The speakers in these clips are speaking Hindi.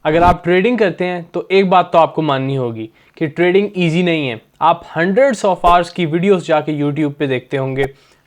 अगर आप ट्रेडिंग करते हैं तो एक बात तो आपको माननी होगी कि ट्रेडिंग इजी नहीं है। आप हंड्रेड्स ऑफ आवर्स की वीडियोस जाके यूट्यूब पे देखते होंगे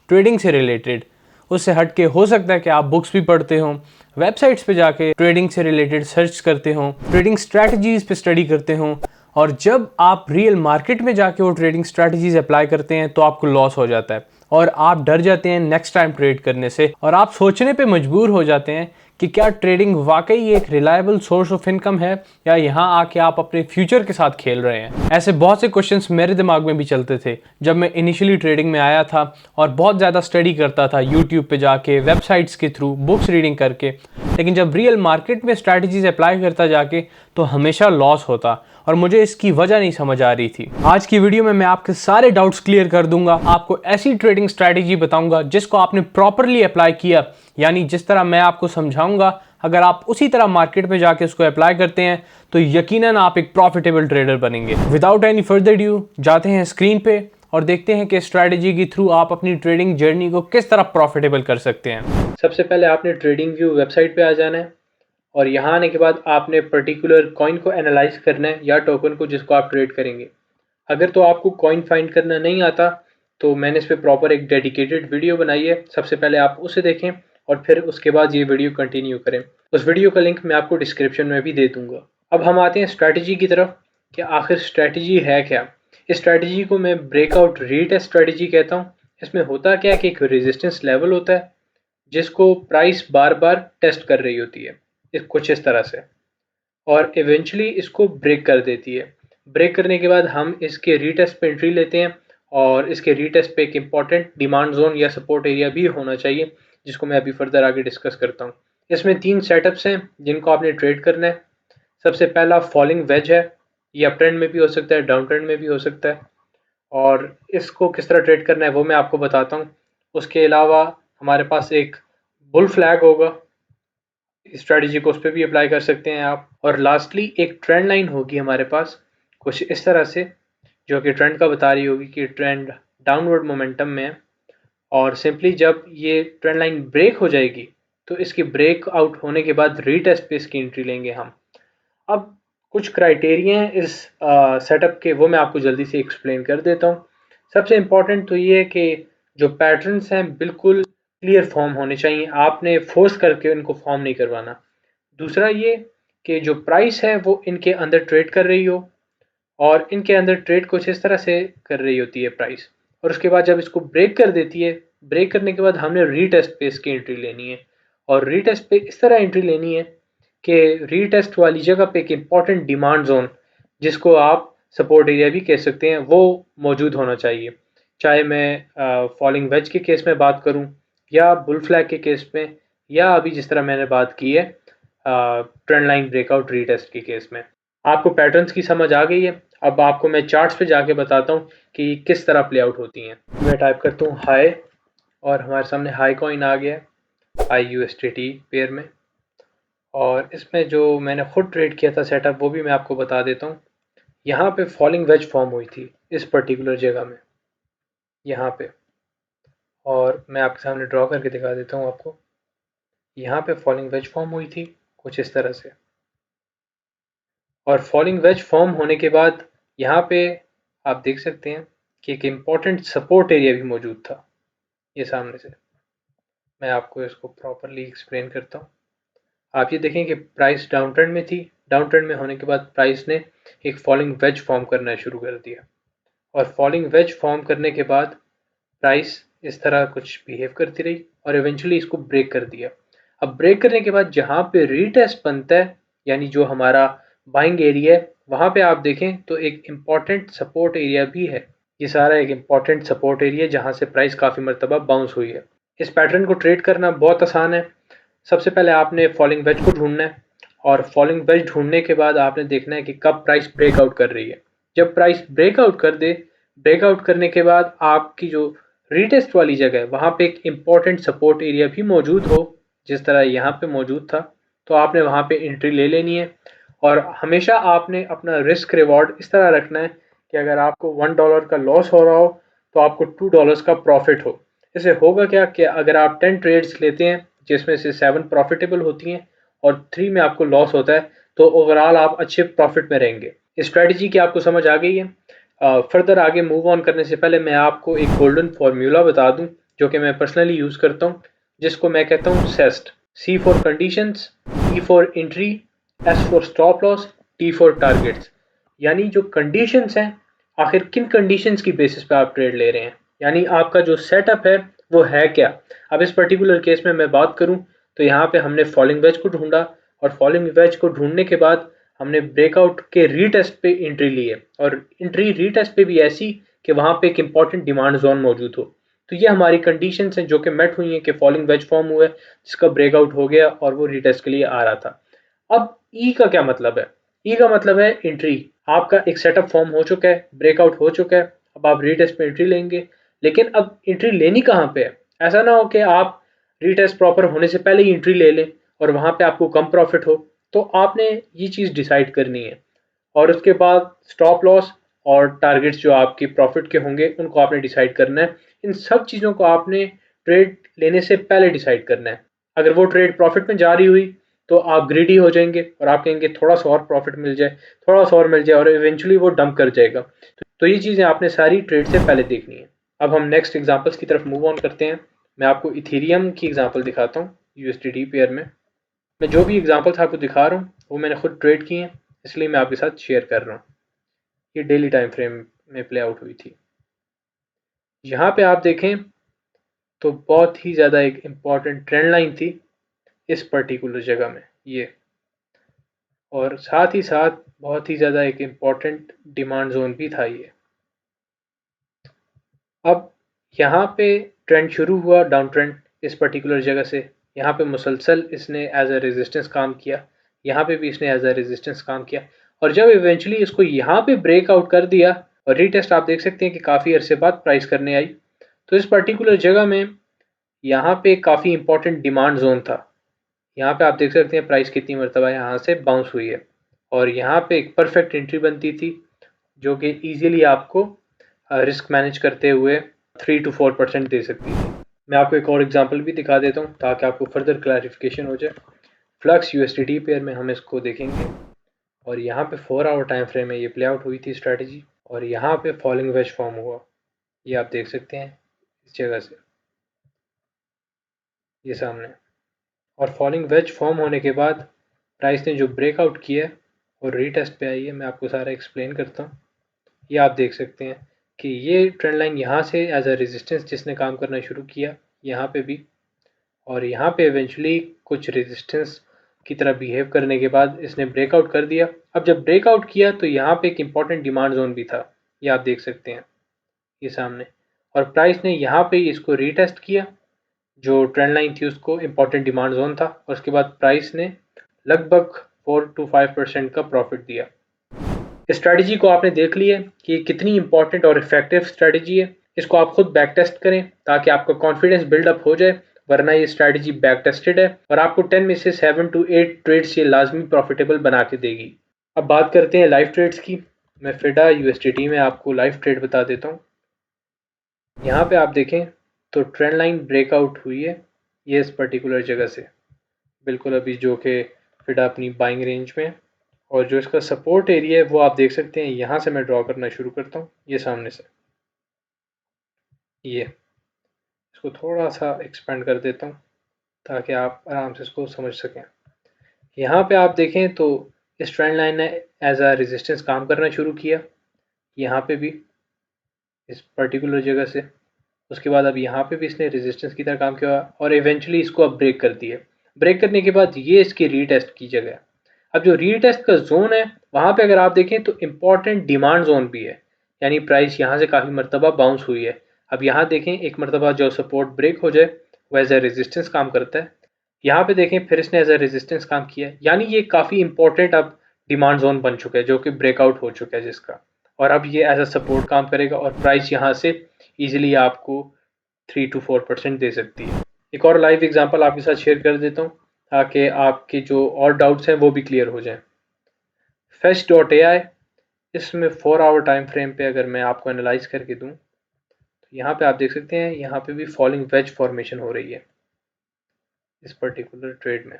ट्रेडिंग से रिलेटेड। उससे हट के हो सकता है कि आप बुक्स भी पढ़ते हों, वेबसाइट्स पे जाके ट्रेडिंग से रिलेटेड सर्च करते हों, ट्रेडिंग स्ट्रैटेजीज पे स्टडी करते हों, और जब आप रियल मार्केट में जाके वो ट्रेडिंग स्ट्रैटेजीज अप्लाई करते हैं तो आपको लॉस हो जाता है और आप डर जाते हैं नेक्स्ट टाइम ट्रेड करने से, और आप सोचने पे मजबूर हो जाते हैं कि क्या ट्रेडिंग वाकई एक रिलायबल सोर्स ऑफ इनकम है या यहाँ आके आप अपने फ्यूचर के साथ खेल रहे हैं। ऐसे बहुत से क्वेश्चंस मेरे दिमाग में भी चलते थे जब मैं इनिशियली ट्रेडिंग में आया था और बहुत ज़्यादा स्टडी करता था यूट्यूब पे जाके, वेबसाइट्स के थ्रू, बुक्स रीडिंग करके। लेकिन जब रियल मार्केट में स्ट्रैटेजीज अप्लाई करता जाके तो हमेशा लॉस होता और मुझे इसकी वजह नहीं समझ आ रही थी। आज की वीडियो में मैं आपके सारे डाउट्स क्लियर कर दूंगा, आपको ऐसी ट्रेडिंग स्ट्रैटेजी बताऊंगा जिसको आपने प्रॉपरली अप्लाई किया, यानी जिस तरह मैं आपको समझाऊंगा अगर आप उसी तरह मार्केट में जाके उसको अप्लाई करते हैं तो यकीनन आप एक प्रॉफिटेबल ट्रेडर बनेंगे। विदाउट एनी फर्दर ड्यू जाते हैं स्क्रीन पे और देखते हैं कि स्ट्रैटेजी के थ्रू आप अपनी ट्रेडिंग जर्नी को किस तरह प्रॉफिटेबल कर सकते हैं। सबसे पहले आपने ट्रेडिंग व्यू वेबसाइट पे आ जाना है और यहाँ आने के बाद आपने पर्टिकुलर कॉइन को एनालाइज करना है या टोकन को जिसको आप ट्रेड करेंगे। अगर तो आपको कॉइन फाइंड करना नहीं आता तो मैंने इस पर प्रॉपर एक डेडिकेटेड वीडियो बनाई है, सबसे पहले आप उसे देखें और फिर उसके बाद ये वीडियो कंटिन्यू करें। उस वीडियो का लिंक मैं आपको डिस्क्रिप्शन में भी दे दूंगा। अब हम आते हैं स्ट्रैटेजी की तरफ कि आखिर स्ट्रैटेजी है क्या। इस स्ट्रैटेजी को मैं ब्रेकआउट रीटेस्ट स्ट्रैटेजी कहता हूँ। इसमें होता क्या है कि एक रेजिस्टेंस लेवल होता है जिसको प्राइस बार बार टेस्ट कर रही होती है कुछ इस तरह से, और इवेंचुअली इसको ब्रेक कर देती है। ब्रेक करने के बाद हम इसके रीटेस्ट पे एंट्री लेते हैं और इसके रीटेस्ट पे एक इम्पॉर्टेंट डिमांड जोन या सपोर्ट एरिया भी होना चाहिए जिसको मैं अभी फर्दर आगे डिस्कस करता हूँ। इसमें 3 सेटअप्स हैं जिनको आपने ट्रेड करना है। सबसे पहला फॉलिंग वेज है, ये अप ट्रेंड में भी हो सकता है, डाउन ट्रेंड में भी हो सकता है, और इसको किस तरह ट्रेड करना है वो मैं आपको बताता हूँ। उसके अलावा हमारे पास एक बुल फ्लैग होगा, इस स्ट्रैटेजी को उस पर भी अप्लाई कर सकते हैं आप। और लास्टली एक ट्रेंड लाइन होगी हमारे पास कुछ इस तरह से, जो कि ट्रेंड का बता रही होगी कि ट्रेंड डाउनवर्ड मोमेंटम में है, और सिंपली जब ये ट्रेंड लाइन ब्रेक हो जाएगी तो इसकी ब्रेक आउट होने के बाद रीटेस्ट पे इसकी एंट्री लेंगे हम। अब कुछ क्राइटेरिया हैं इस सेटअप के, वो मैं आपको जल्दी से एक्सप्लेन कर देता हूँ। सबसे इम्पॉर्टेंट तो ये है कि जो पैटर्न्स हैं बिल्कुल क्लियर फॉर्म होने चाहिए, आपने फोर्स करके इनको फॉर्म नहीं करवाना। दूसरा ये कि जो प्राइस है वो इनके अंदर ट्रेड कर रही हो, और इनके अंदर ट्रेड कुछ इस तरह से कर रही होती है प्राइस, और उसके बाद जब इसको ब्रेक कर देती है, ब्रेक करने के बाद हमने रीटेस्ट पे इसकी एंट्री लेनी है। और रीटेस्ट पे इस तरह एंट्री लेनी है कि रीटेस्ट वाली जगह पे एक इम्पॉर्टेंट डिमांड जोन, जिसको आप सपोर्ट एरिया भी कह सकते हैं, वो मौजूद होना चाहिए। चाहे मैं फॉलिंग वेज के केस में बात करूं या बुल फ्लैग के केस में, या अभी जिस तरह मैंने बात की है ट्रेंड लाइन ब्रेकआउट रीटेस्ट के केस में। आपको पैटर्न्स की समझ आ गई है। अब आपको मैं चार्ट्स पे जाके बताता हूँ कि किस तरह प्ले आउट होती हैं। मैं टाइप करता हूँ हाई और हमारे सामने हाई कॉइन आ गया, IUSDT पेयर में, और इसमें जो मैंने खुद ट्रेड किया था सेटअप वो भी मैं आपको बता देता हूँ। यहाँ पे फॉलिंग वेज फॉर्म हुई थी इस पर्टिकुलर जगह में, यहाँ पे, और मैं आपके सामने ड्रॉ करके दिखा देता हूँ आपको। यहाँ पे फॉलिंग वेज फॉर्म हुई थी कुछ इस तरह से, और फॉलिंग वेज फॉर्म होने के बाद यहाँ पे आप देख सकते हैं कि एक इम्पॉर्टेंट सपोर्ट एरिया भी मौजूद था। ये सामने से मैं आपको इसको प्रॉपरली एक्सप्लेन करता हूँ। आप ये देखें कि प्राइस डाउन ट्रेंड में थी, डाउन ट्रेंड में होने के बाद प्राइस ने एक फॉलिंग वेज फॉर्म करना शुरू कर दिया, और फॉलिंग वेज फॉर्म करने के बाद प्राइस इस तरह कुछ बिहेव करती रही और इवेंचुअली इसको ब्रेक कर दिया। अब ब्रेक करने के बाद जहाँ पे रीटेस्ट बनता है, यानी जो हमारा बाइंग एरिया है, वहाँ पे आप देखें तो एक इम्पॉर्टेंट सपोर्ट एरिया भी है। ये सारा एक इम्पॉर्टेंट सपोर्ट एरिया जहाँ से प्राइस काफ़ी मरतबा बाउंस हुई है। इस पैटर्न को ट्रेड करना बहुत आसान है। सबसे पहले आपने फॉलिंग वेज को ढूंढना है, और फॉलिंग वेज ढूंढने के बाद आपने देखना है कि कब प्राइस ब्रेकआउट कर रही है। जब प्राइस ब्रेकआउट कर दे, ब्रेकआउट करने के बाद आपकी जो रीटेस्ट वाली जगह है वहाँ पे एक इम्पॉर्टेंट सपोर्ट एरिया भी मौजूद हो, जिस तरह यहाँ पे मौजूद था, तो आपने वहाँ पे एंट्री ले लेनी है। और हमेशा आपने अपना रिस्क रिवॉर्ड इस तरह रखना है कि अगर आपको $1 का लॉस हो रहा हो तो आपको $2 का प्रॉफिट हो। इससे होगा क्या कि अगर आप 10 ट्रेड्स लेते हैं जिसमें से 7 प्रॉफिटेबल होती हैं और 3 में आपको लॉस होता है, तो ओवरऑल आप अच्छे प्रॉफिट में रहेंगे। इस स्ट्रेटजी की आपको समझ आ गई है। फर्दर आगे मूव ऑन करने से पहले मैं आपको एक गोल्डन फार्मूला बता दूं जो कि मैं पर्सनली यूज़ करता हूं, जिसको मैं कहता हूं CEST. C for conditions, E for entry, S for stop loss, T for targets. यानी जो कंडीशंस हैं, आखिर किन कंडीशंस की बेसिस पे आप ट्रेड ले रहे हैं, यानी आपका जो सेटअप है वो है क्या। अब इस पर्टिकुलर केस में मैं बात करूं तो यहाँ पे हमने फॉलिंग वेज को ढूंढा, और फॉलिंग वेज को ढूंढने के बाद हमने ब्रेकआउट के रीटेस्ट पे एंट्री ली है, और एंट्री रीटेस्ट पे भी ऐसी कि वहां पे एक इंपॉर्टेंट डिमांड जोन मौजूद हो। तो ये हमारी कंडीशंस हैं जो कि मेट हुई हैं कि फॉलिंग वेज फॉर्म हुआ है, जिसका ब्रेकआउट हो गया और वो रीटेस्ट के लिए आ रहा था। अब ई का क्या मतलब है? ई का मतलब है एंट्री। आपका एक सेटअप फॉर्म हो चुका है, ब्रेकआउट हो चुका है, अब आप रीटेस्ट पे एंट्री लेंगे। लेकिन अब एंट्री लेनी कहाँ पे है? ऐसा ना हो कि आप रीटेस्ट प्रॉपर होने से पहले ही एंट्री ले लें और वहां पे आपको कम प्रॉफिट हो। तो आपने ये चीज़ डिसाइड करनी है, और उसके बाद स्टॉप लॉस और टारगेट्स जो आपके प्रॉफिट के होंगे उनको आपने डिसाइड करना है। इन सब चीज़ों को आपने ट्रेड लेने से पहले डिसाइड करना है। अगर वो ट्रेड प्रॉफिट में जा रही हुई तो आप ग्रीडी हो जाएंगे और आप कहेंगे थोड़ा सा और प्रॉफिट मिल जाए, थोड़ा सा और मिल जाए, और इवेंचुअली वो डंप कर जाएगा। तो ये चीज़ें आपने सारी ट्रेड से पहले देखनी है। अब हम नेक्स्ट एग्जांपल्स की तरफ मूव ऑन करते हैं। मैं आपको इथेरियम की एग्जांपल दिखाता हूँ यूएसडीटी पेयर में। मैं जो भी एग्जांपल्स आपको दिखा रहा हूँ वो मैंने खुद ट्रेड किए हैं, इसलिए मैं आपके साथ शेयर कर रहा हूँ। ये डेली टाइम फ्रेम में प्ले आउट हुई थी। यहाँ पे आप देखें तो बहुत ही ज़्यादा एक इम्पॉर्टेंट ट्रेंड लाइन थी इस पर्टिकुलर जगह में ये, और साथ ही साथ बहुत ही ज़्यादा एक इम्पॉर्टेंट डिमांड जोन भी था ये। अब यहाँ पे ट्रेंड शुरू हुआ डाउन ट्रेंड इस पर्टिकुलर जगह से। यहाँ पे मुसलसल इसने एज अ रेजिस्टेंस काम किया, यहाँ पे भी इसने एज अ रेजिस्टेंस काम किया, और जब इवेंचुअली इसको यहाँ पे ब्रेकआउट कर दिया और रीटेस्ट आप देख सकते हैं कि काफ़ी अरसे बाद प्राइस करने आई। तो इस पर्टिकुलर जगह में यहाँ पे काफ़ी इंपॉर्टेंट डिमांड जोन था। यहाँ पे आप देख सकते हैं प्राइस कितनी मरतबा यहाँ से बाउंस हुई है, और यहाँ पे एक परफेक्ट एंट्री बनती थी जो कि इजीली आपको रिस्क मैनेज करते हुए 3 to 4% दे सकती थी। मैं आपको एक और एग्जांपल भी दिखा देता हूँ ताकि आपको फर्दर क्लैरिफिकेशन हो जाए। फ्लक्स यूएसडीटी पेयर में हम इसको देखेंगे, और यहाँ पे 4 आवर टाइम फ्रेम में ये प्ले आउट हुई थी स्ट्रैटेजी, और यहाँ पे फॉलिंग वेज फॉर्म हुआ, ये आप देख सकते हैं इस जगह से, ये सामने। और फॉलिंग वेज फॉर्म होने के बाद प्राइस ने जो ब्रेकआउट किया है और रीटेस्ट पे आई है, मैं आपको सारा एक्सप्लेन करता हूँ। ये आप देख सकते हैं कि ये ट्रेंड लाइन यहाँ से एज अ रेजिस्टेंस जिसने काम करना शुरू किया, यहाँ पे भी, और यहाँ पे इवेंचुअली कुछ रेजिस्टेंस की तरह बिहेव करने के बाद इसने ब्रेकआउट कर दिया। अब जब ब्रेकआउट किया तो यहाँ पे एक इम्पॉर्टेंट डिमांड जोन भी था, ये आप देख सकते हैं ये सामने, और प्राइस ने यहाँ पे इसको रीटेस्ट किया। जो ट्रेंड लाइन थी उसको इम्पॉर्टेंट डिमांड जोन था, और उसके बाद प्राइस ने लगभग 4 to 5% का प्रॉफिट दिया। इस स्ट्रैटेजी को आपने देख लिया कि ये कितनी इंपॉर्टेंट और इफेक्टिव स्ट्रैटेजी है। इसको आप खुद बैक टेस्ट करें ताकि आपका कॉन्फिडेंस बिल्डअप हो जाए, वरना ये स्ट्रैटेजी बैक टेस्टेड है और आपको 10 में से 7 to 8 ट्रेड्स ये लाजमी प्रॉफिटेबल बना के देगी। अब बात करते हैं लाइव ट्रेड्स की। मैं फिडा यूएसडीटी में आपको लाइव ट्रेड बता देता हूँ। यहाँ पे आप देखें तो ट्रेंड लाइन ब्रेकआउट हुई है ये इस पर्टिकुलर जगह से, बिल्कुल अभी जो कि फिडा अपनी बाइंग रेंज में है। और जो इसका सपोर्ट एरिया है वो आप देख सकते हैं, यहाँ से मैं ड्रॉ करना शुरू करता हूँ, ये सामने से, ये इसको थोड़ा सा एक्सपेंड कर देता हूँ ताकि आप आराम से इसको समझ सकें। यहाँ पे आप देखें तो इस ट्रेंड लाइन ने एज अ रेजिस्टेंस काम करना शुरू किया, यहाँ पे भी इस पर्टिकुलर जगह से। उसके बाद अब यहाँ पे भी इसने रेजिस्टेंस की तरह काम किया और इवेंचुअली इसको अब ब्रेक कर दिया। ब्रेक करने के बाद ये इसकी रीटेस्ट की जगह है। अब जो रीटेस्ट का जोन है वहाँ पे अगर आप देखें तो इम्पॉर्टेंट डिमांड जोन भी है, यानी प्राइस यहाँ से काफ़ी मरतबा बाउंस हुई है। अब यहाँ देखें एक मरतबा जो सपोर्ट ब्रेक हो जाए वो एज ए रेजिस्टेंस काम करता है। यहाँ पे देखें फिर इसने एज ए रेजिस्टेंस काम किया है, यानी ये काफ़ी इंपॉर्टेंट अब डिमांड जोन बन चुका है जो कि ब्रेकआउट हो चुका है जिसका, और अब ये एज अ सपोर्ट काम करेगा और प्राइस यहाँ से ईजिली आपको 3 to 4% दे सकती है। एक और लाइव एग्जांपल आपके साथ शेयर कर देता हूँ ताकि आपके जो और डाउट्स हैं वो भी क्लियर हो जाएं। Fetch.ai, इसमें 4 आवर टाइम फ्रेम पे अगर मैं आपको एनालाइज करके दूं तो यहाँ पे आप देख सकते हैं यहाँ पे भी फॉलिंग वेज फॉर्मेशन हो रही है इस पर्टिकुलर ट्रेड में।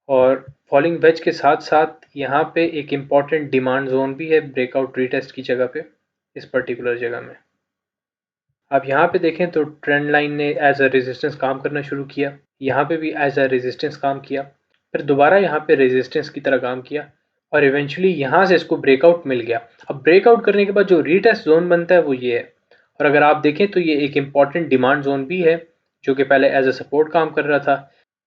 और फॉलिंग वेज के साथ साथ यहाँ पे एक इम्पॉर्टेंट डिमांड जोन भी है ब्रेकआउट रीटेस्ट की जगह पे, इस पर्टिकुलर जगह में। आप यहाँ पे देखें तो ट्रेंड लाइन ने एज अ रेजिस्टेंस काम करना शुरू किया, यहाँ पे भी एज अ रेजिस्टेंस काम किया, फिर दोबारा यहाँ पे रेजिस्टेंस की तरह काम किया और इवेंचुअली यहाँ से इसको ब्रेकआउट मिल गया। अब ब्रेकआउट करने के बाद जो रीटेस्ट जोन बनता है वो ये है, और अगर आप देखें तो ये एक इम्पॉर्टेंट डिमांड जोन भी है जो कि पहले एज अ सपोर्ट काम कर रहा था,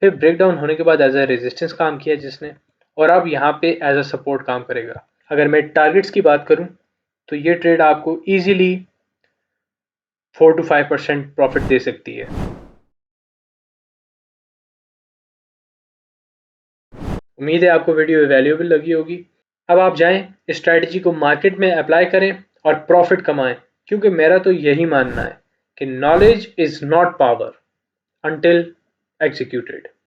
फिर ब्रेकडाउन होने के बाद एज अ रेजिस्टेंस काम किया जिसने, और अब यहाँ पे एज अ सपोर्ट काम करेगा। अगर मैं टारगेट्स की बात करूँ तो ये ट्रेड आपको ईजिली 4 to 5% प्रॉफिट दे सकती है। उम्मीद है आपको वीडियो वैल्यूएबल लगी होगी। अब आप जाएं, इस स्ट्रैटेजी को मार्केट में अप्लाई करें और प्रॉफिट कमाएं, क्योंकि मेरा तो यही मानना है कि knowledge is not power until executed।